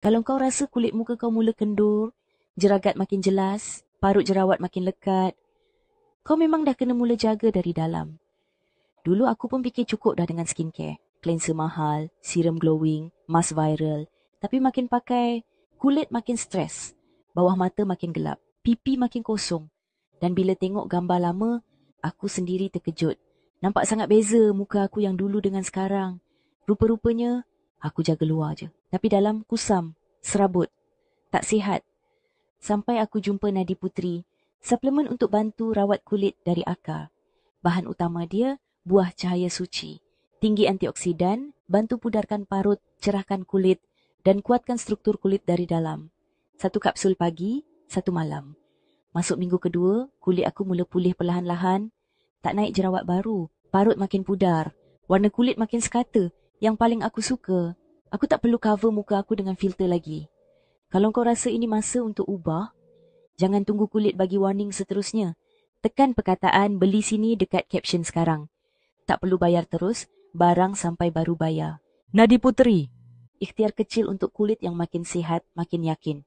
Kalau kau rasa kulit muka kau mula kendur, jeragat makin jelas, parut jerawat makin lekat, kau memang dah kena mula jaga dari dalam. Dulu aku pun fikir cukup dah dengan skincare. Cleanser mahal, serum glowing, mask viral. Tapi makin pakai, kulit makin stres. Bawah mata makin gelap. Pipi makin kosong. Dan bila tengok gambar lama, aku sendiri terkejut. Nampak sangat beza muka aku yang dulu dengan sekarang. Rupa-rupanya, aku jaga luar je. Tapi dalam kusam, serabut, tak sihat. Sampai aku jumpa Nadi Putri, suplemen untuk bantu rawat kulit dari akar. Bahan utama dia, buah cahaya suci. Tinggi antioksidan, bantu pudarkan parut, cerahkan kulit dan kuatkan struktur kulit dari dalam. 1 kapsul pagi, 1 malam. Masuk minggu kedua, kulit aku mula pulih perlahan-lahan. Tak naik jerawat baru, parut makin pudar, warna kulit makin sekata. Yang paling aku suka, aku tak perlu cover muka aku dengan filter lagi. Kalau kau rasa ini masa untuk ubah, jangan tunggu kulit bagi warning seterusnya. Tekan perkataan beli sini dekat caption sekarang. Tak perlu bayar terus, barang sampai baru bayar. Nadi Puteri, ikhtiar kecil untuk kulit yang makin sihat, makin yakin.